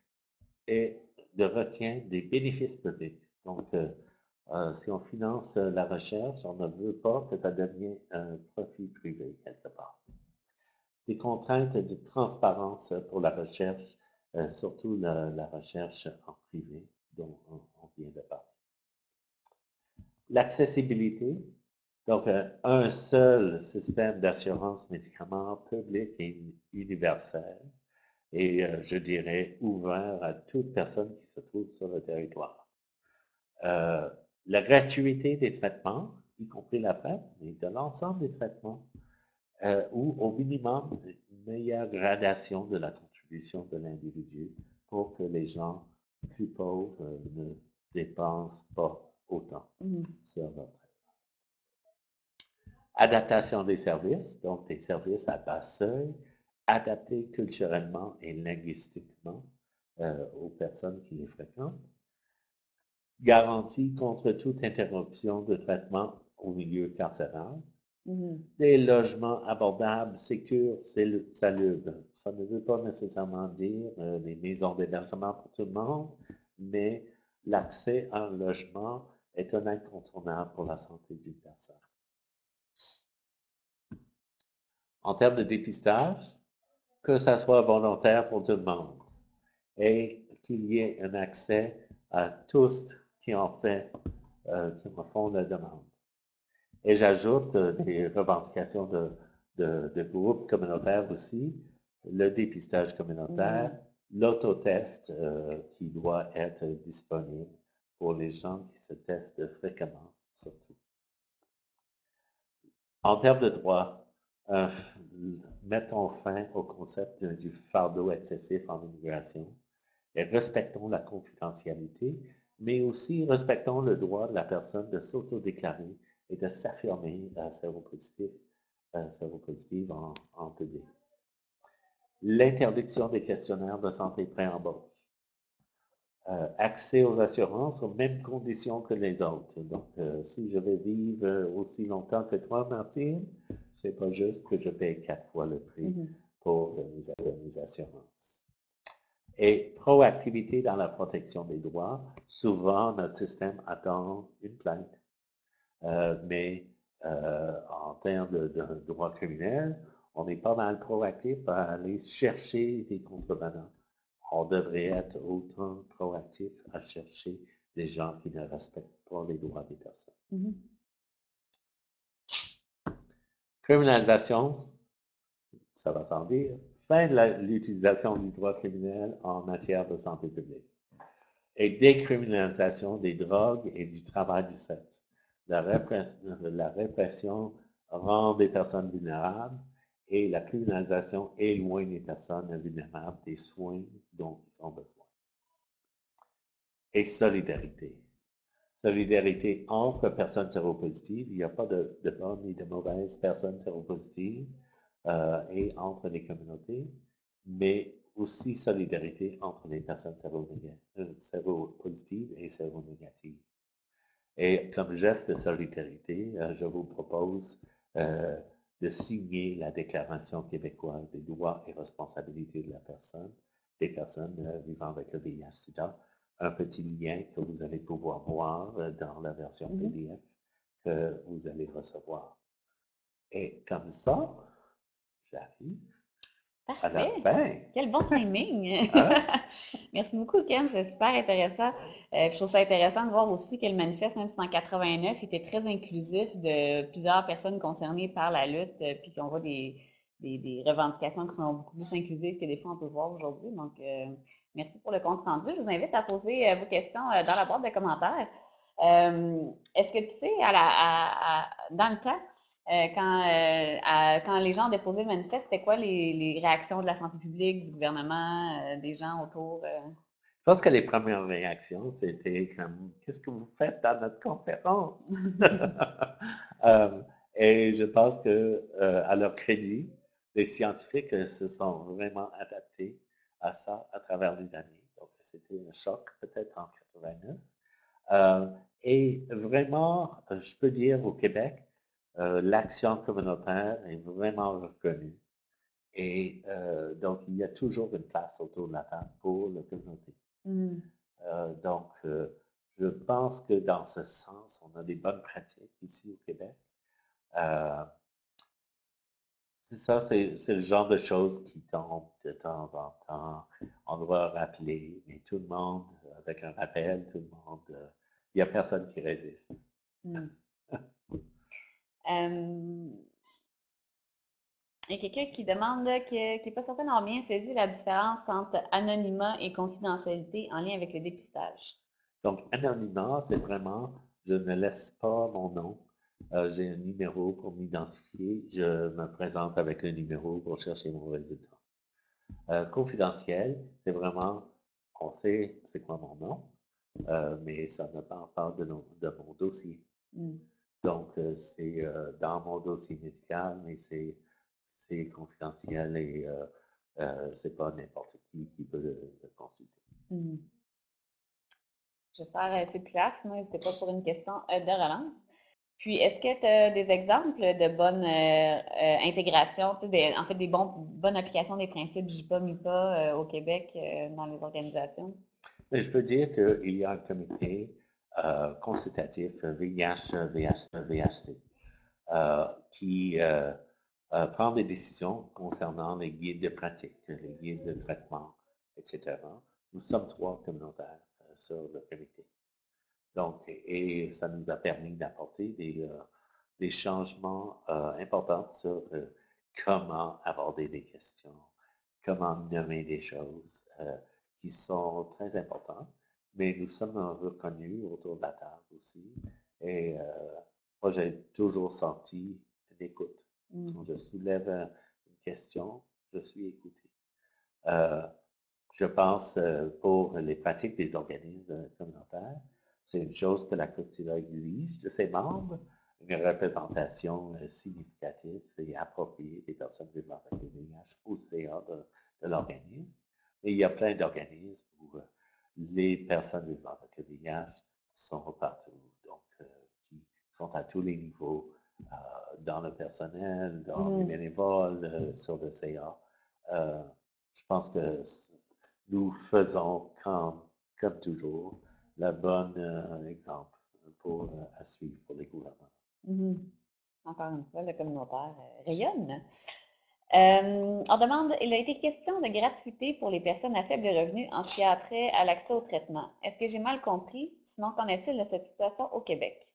et de retien des bénéfices publics. Donc, si on finance la recherche, on ne veut pas que ça devienne un profit privé quelque part. Des contraintes de transparence pour la recherche, surtout la recherche en privé dont on vient de parler. L'accessibilité, donc un seul système d'assurance médicaments public et universel et je dirais ouvert à toute personne qui se trouve sur le territoire. La gratuité des traitements, y compris la PrEP, mais de l'ensemble des traitements, ou au minimum une meilleure gradation de la contribution de l'individu pour que les gens plus pauvres ne dépensent pas autant sur leur traitement. Adaptation des services, donc des services à bas seuil, adaptés culturellement et linguistiquement aux personnes qui les fréquentent. Garantie contre toute interruption de traitement au milieu carcéral. Des logements abordables, sécures, salubres. Ça ne veut pas nécessairement dire des maisons d'hébergement pour tout le monde, mais l'accès à un logement est un incontournable pour la santé d'une personne. En termes de dépistage, que ça soit volontaire pour tout le monde et qu'il y ait un accès à tous qui en font la demande. Et j'ajoute des revendications de groupes communautaires aussi, le dépistage communautaire, l'autotest qui doit être disponible pour les gens qui se testent fréquemment, surtout. En termes de droit, mettons fin au concept du fardeau excessif en immigration et respectons la confidentialité, mais aussi respectons le droit de la personne de s'autodéclarer et de s'affirmer séropositive en public. L'interdiction des questionnaires de santé pré-embauche. Accès aux assurances aux mêmes conditions que les autres. Donc, si je vais vivre aussi longtemps que toi, Martine, c'est pas juste que je paye 4 fois le prix pour mes assurances. Et proactivité dans la protection des droits. Souvent, notre système attend une plainte. Mais en termes de droit criminel, on est pas mal proactif à aller chercher des contrevenants. On devrait être autant proactif à chercher des gens qui ne respectent pas les droits des personnes. Criminalisation, ça va sans dire, fin de l'utilisation du droit criminel en matière de santé publique. Et décriminalisation des drogues et du travail du sexe. La répression rend des personnes vulnérables et la criminalisation éloigne les personnes vulnérables des soins dont ils ont besoin. Et solidarité. Solidarité entre personnes séropositives. Il n'y a pas de bonnes ni de mauvaises personnes séropositives et entre les communautés, mais aussi solidarité entre les personnes séropositives et séronégatives. Et comme geste de solidarité, je vous propose de signer la Déclaration québécoise des droits et responsabilités de la personne, des personnes vivant avec le VIH-Sida. Un petit lien que vous allez pouvoir voir dans la version PDF que vous allez recevoir. Et comme ça, j'arrive à la Parfait! fin. Quel bon timing! Hein? Merci beaucoup, Ken, c'est super intéressant. Je trouve ça intéressant de voir aussi que le manifeste, même si c'est en 89, était très inclusif de plusieurs personnes concernées par la lutte, puis qu'on voit des revendications qui sont beaucoup plus inclusives que des fois on peut voir aujourd'hui. Donc, merci pour le compte rendu. Je vous invite à poser vos questions dans la boîte de commentaires. Est-ce que tu sais, dans le temps, quand les gens ont déposé le manifeste, c'était quoi les réactions de la santé publique, du gouvernement, des gens autour? Je pense que les premières réactions, c'était comme, qu'est-ce que vous faites dans notre conférence? Et je pense que, à leur crédit, les scientifiques se sont vraiment adaptés à ça à travers les années. Donc, c'était un choc peut-être en 89. Et vraiment, je peux dire au Québec, l'action communautaire est vraiment reconnue. Et donc, il y a toujours une place autour de la table pour la communauté. Donc, je pense que dans ce sens, on a des bonnes pratiques ici au Québec. C'est ça, c'est le genre de choses qui tombent de temps en temps. On doit rappeler, mais tout le monde, avec un rappel, tout le monde, il n'y a personne qui résiste. Il y a quelqu'un qui demande, qui n'est pas certain d'avoir bien saisi la différence entre anonymat et confidentialité en lien avec le dépistage. Donc, anonymat, c'est vraiment, je ne laisse pas mon nom. J'ai un numéro pour m'identifier. Je me présente avec un numéro pour chercher mon résultat. Confidentiel, c'est vraiment, on sait c'est quoi mon nom, mais ça ne parle pas de mon dossier. Donc, c'est dans mon dossier médical, mais c'est confidentiel et c'est pas n'importe qui peut le consulter. J'espère que c'est plus clair, sinon n'hésitez pas pour une question de relance. Puis, est-ce que tu as des exemples de bonnes intégrations, en fait, des bonnes applications des principes JIPA, MIPA au Québec dans les organisations? Mais je peux dire qu'il y a un comité consultatif VIH-VHC qui prend des décisions concernant les guides de pratique, les guides de traitement, etc. Nous sommes 3 communautaires sur le comité. Donc, et ça nous a permis d'apporter des changements importants sur comment aborder des questions, comment nommer des choses qui sont très importantes. Mais nous sommes reconnus autour de la table aussi. Et moi, j'ai toujours senti l'écoute. Quand je soulève une question, je suis écouté. Je pense pour les pratiques des organismes communautaires, c'est une chose que la COCTILA exige de ses membres, une représentation significative et appropriée des personnes vivant avec le VIH au CA de l'organisme. Et il y a plein d'organismes où les personnes vivant avec le VIH sont partout, donc qui sont à tous les niveaux, dans le personnel, dans les Mhm. bénévoles, sur le CA. Je pense que nous faisons, comme toujours, le bon exemple pour, à suivre pour les gouvernements. Mhm. Encore une fois, le communautaire rayonne. On demande, il a été question de gratuité pour les personnes à faible revenu en ce qui a trait à l'accès au traitement. Est-ce que j'ai mal compris? Sinon, qu'en est-il de cette situation au Québec?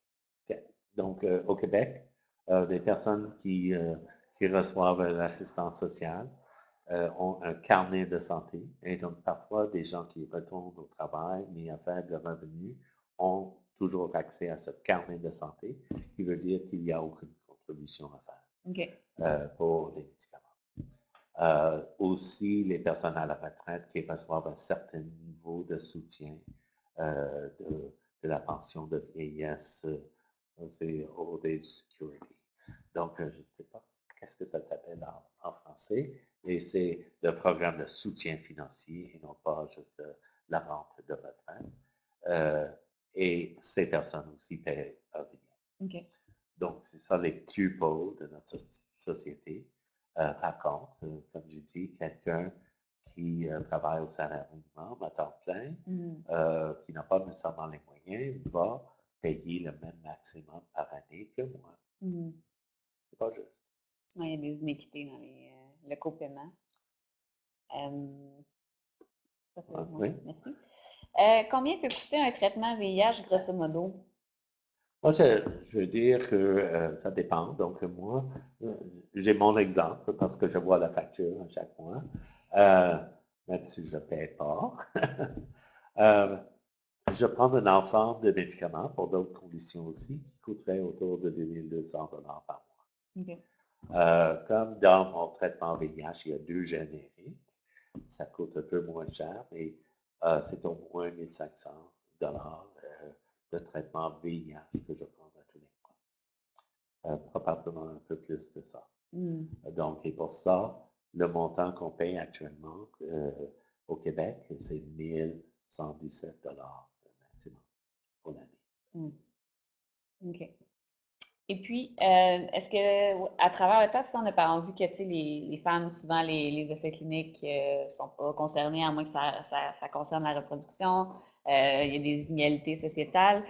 OK. Donc, au Québec, des personnes qui reçoivent l'assistance sociale ont un carnet de santé. Et donc, parfois, des gens qui retournent au travail, mais à faible revenu, ont toujours accès à ce carnet de santé, qui veut dire qu'il n'y a aucune contribution à faire OK. pour les médicaments. Aussi, les personnes à la retraite qui reçoivent un certain niveau de soutien euh, de, de la pension de vieillesse, c'est Old Age Security. Donc, je ne sais pas qu'est-ce que ça s'appelle en français, mais c'est le programme de soutien financier et non pas juste la rente de retraite. Euh, et ces personnes aussi paient un revenu. OK. Donc, c'est ça les plus pauvres de notre société. Par contre, comme je dis, quelqu'un qui travaille au salaire minimum à temps plein, Mhm. qui n'a pas nécessairement les moyens, va payer le même maximum par année que moi. Mhm. C'est pas juste. Ouais, il y a des inéquités dans le copaiement. Ça fait, Ouais, ouais, oui. merci. Combien peut coûter un traitement VIH, grosso modo? Moi, je veux dire que ça dépend. Donc, moi, euh, j'ai mon exemple parce que je vois la facture à chaque mois, euh, même si je ne paie pas. Euh, je prends un ensemble de médicaments pour d'autres conditions aussi qui coûteraient autour de 2200 $ par OK. mois. Comme dans mon traitement VIH, il y a deux génériques. Ça coûte un peu moins cher, mais c'est au moins 1500 $ de traitement VIH que je prends à tous les mois. Probablement un peu plus que ça. Mhm. Donc, et pour ça, le montant qu'on paye actuellement au Québec, c'est 1117 $ maximum pour l'année. Mhm. OK. Et puis, est-ce que, à travers le temps, ça, on a vu que, tu sais, les femmes, souvent, les essais cliniques ne sont pas concernés, à moins que ça concerne la reproduction. Il y a des inégalités sociétales.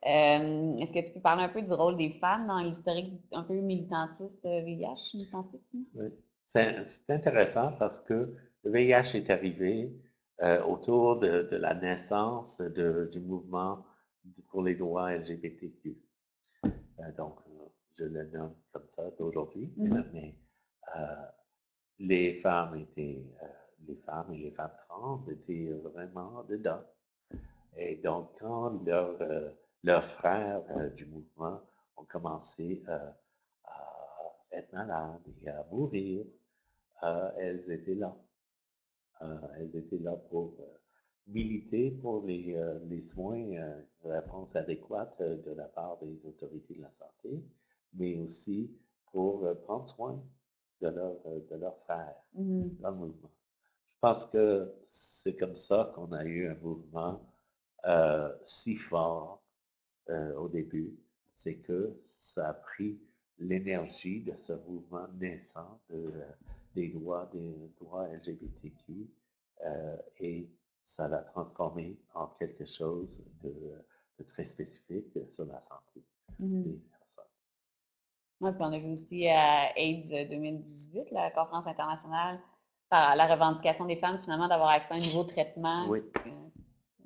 Est-ce que tu peux parler un peu du rôle des femmes dans l'historique un peu militantiste VIH, militantisme? Oui. C'est intéressant parce que le VIH est arrivé autour de la naissance du mouvement pour les droits LGBTQ. Donc, je le nomme comme ça d'aujourd'hui, Mhm. mais euh, les femmes les femmes et les femmes trans étaient vraiment dedans. Et donc, quand leurs frères du mouvement ont commencé à être malades et à mourir, elles étaient là. Elles étaient là pour militer pour les soins, de réponse adéquate de la part des autorités de la santé, mais aussi pour prendre soin de leurs frères Mhm. dans le mouvement. Je pense que c'est comme ça qu'on a eu un mouvement si fort au début, c'est que ça a pris l'énergie de ce mouvement naissant des droits LGBTQ et ça l'a transformé en quelque chose de très spécifique sur la santé des Mhm. personnes. Ouais, puis on a vu aussi à AIDS 2018, la conférence internationale, par la revendication des femmes, finalement, d'avoir accès à un nouveau traitement Oui,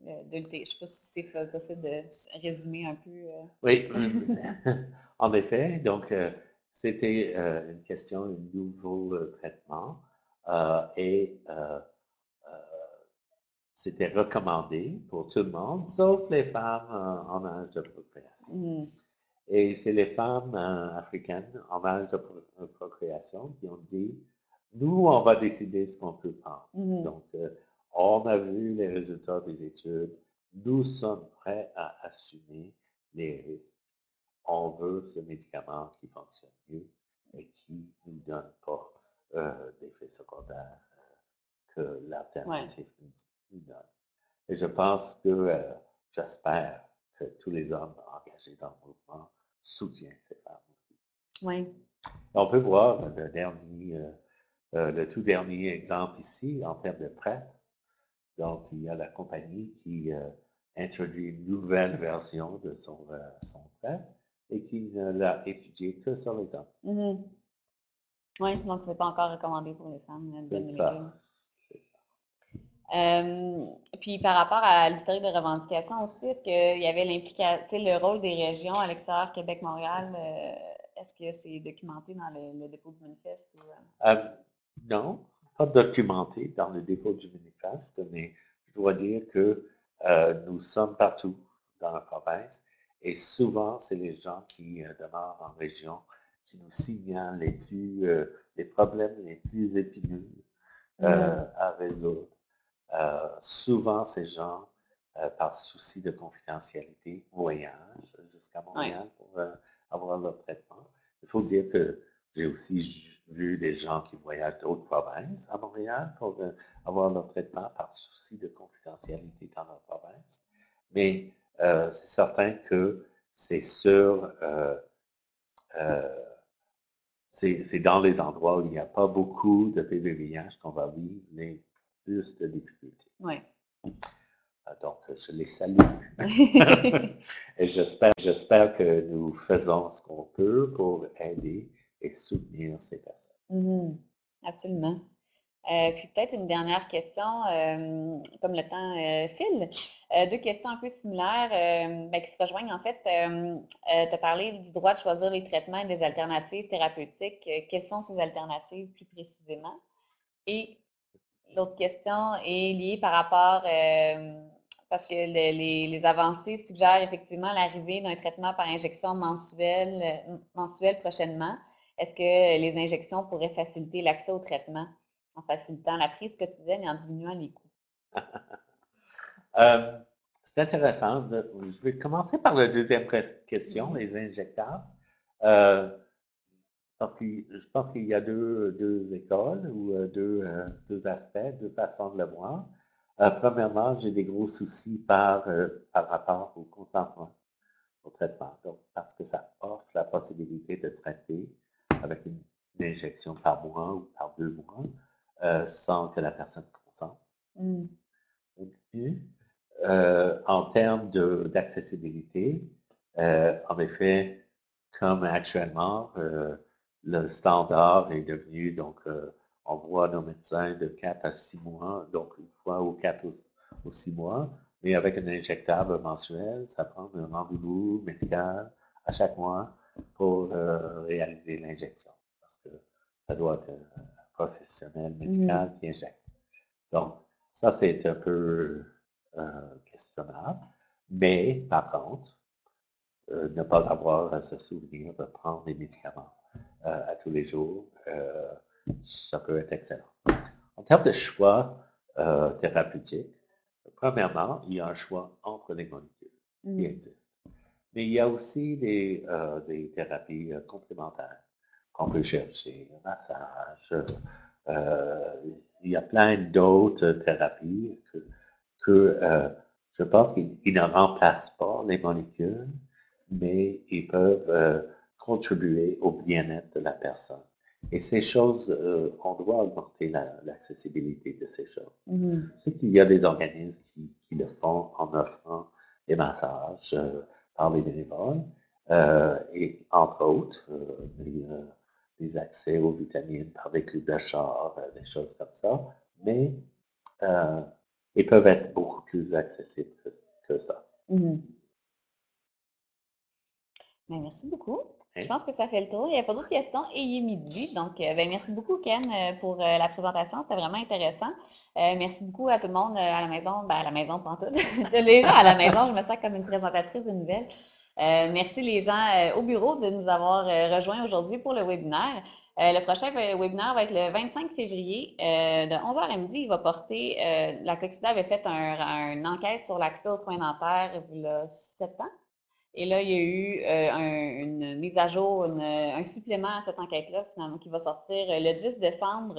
de lutter. Je ne sais pas si c'est possible de résumer un peu. oui, en effet. Donc, c'était une question de nouveau traitement et euh, c'était recommandé pour tout le monde, sauf les femmes en âge de procréation. Mhm. Et c'est les femmes africaines en âge de procréation qui ont dit, nous, on va décider ce qu'on peut prendre. Mhm. Donc, on a vu les résultats des études, nous sommes prêts à assumer les risques. On veut ce médicament qui fonctionne mieux et qui ne nous donne pas d'effets secondaires que l'alternative nous donne. Et je pense j'espère que tous les hommes engagés dans le mouvement soutiennent ces femmes aussi. Oui. On peut voir le tout dernier exemple ici en termes de prêt. Donc, il y a la compagnie qui introduit une nouvelle version de son prêt et qui ne l'a étudié que sur les hommes. Oui, donc c'est pas encore recommandé pour les femmes de C'est donner ça. Puis par rapport à l'historique de revendication aussi, est-ce qu'il y avait l'implication, le rôle des régions à l'extérieur Québec-Montréal, est-ce que c'est documenté dans le dépôt du manifeste? Non, pas documenté dans le dépôt du manifeste, mais je dois dire que nous sommes partout dans la province et souvent, c'est les gens qui demeurent en région qui nous signalent les problèmes les plus épineux à résoudre. Souvent, ces gens, par souci de confidentialité, voyagent jusqu'à Montréal pour avoir leur traitement. Il faut dire que j'ai aussi vu des gens qui voyagent d'autres provinces à Montréal pour avoir leur traitement par souci de confidentialité dans leur province. Mais c'est certain que c'est c'est dans les endroits où il n'y a pas beaucoup de PVVH qu'on va vivre les plus de difficultés. Oui. Donc, je les salue. Et j'espère que nous faisons ce qu'on peut pour aider et soutenir ces personnes. Absolument. Puis peut-être une dernière question, comme le temps file. Deux questions un peu similaires qui se rejoignent en fait. Tu as parlé du droit de choisir les traitements et des alternatives thérapeutiques. Quelles sont ces alternatives plus précisément? Et l'autre question est liée par rapport, parce que les avancées suggèrent effectivement l'arrivée d'un traitement par injection mensuel prochainement. Est-ce que les injections pourraient faciliter l'accès au traitement en facilitant la prise quotidienne et en diminuant les coûts? C'est intéressant. Je vais commencer par la deuxième question, les injectables. Parce je pense qu'il y a deux écoles ou deux aspects, deux façons de le voir. Premièrement, j'ai des gros soucis par rapport au consentement au traitement. Donc, parce que ça offre la possibilité de traiter avec une injection par mois ou par 2 mois sans que la personne consente. En termes d'accessibilité, en effet, comme actuellement, le standard est devenu, donc, on voit nos médecins de 4 à 6 mois, donc une fois ou 4 ou 6 mois, mais avec un injectable mensuel, ça prend un rendez-vous médical à chaque mois pour réaliser l'injection, parce que ça doit être un professionnel médical qui injecte. Donc, ça, c'est un peu questionnable, mais par contre, ne pas avoir à se souvenir de prendre des médicaments à tous les jours, ça peut être excellent. En termes de choix thérapeutiques, premièrement, il y a un choix entre les molécules qui existent. Mais il y a aussi des thérapies complémentaires qu'on peut chercher, un massage. Il y a plein d'autres thérapies que je pense qu'ils ne remplacent pas les molécules, mais ils peuvent contribuer au bien-être de la personne. Et ces choses, on doit augmenter l'accessibilité de ces choses. Je sais qu'il y a des organismes qui le font en offrant des massages par les bénévoles et entre autres des accès aux vitamines par des clubs d'achat, des choses comme ça, mais ils peuvent être beaucoup plus accessibles que ça. Merci beaucoup. Je Hein? pense que ça fait le tour. Il n'y a pas d'autres questions et il est midi. Donc, merci beaucoup, Ken, pour la présentation. C'était vraiment intéressant. Merci beaucoup à tout le monde à la maison. À la maison, pas en tout. Les gens à la maison, je me sens comme une présentatrice de nouvelles. Merci les gens au bureau de nous avoir rejoints aujourd'hui pour le webinaire. Le prochain webinaire va être le 25 février de 11h à midi. Il va porter, la Coxida avait fait une enquête sur l'accès aux soins dentaires il y a 7 ans. Et là, il y a eu une mise à jour, un supplément à cette enquête-là, finalement, qui va sortir le 10 décembre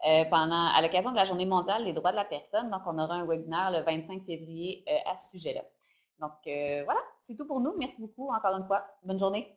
à l'occasion de la Journée mondiale des droits de la personne. Donc, on aura un webinaire le 25 février à ce sujet-là. Donc, voilà, c'est tout pour nous. Merci beaucoup encore une fois. Bonne journée.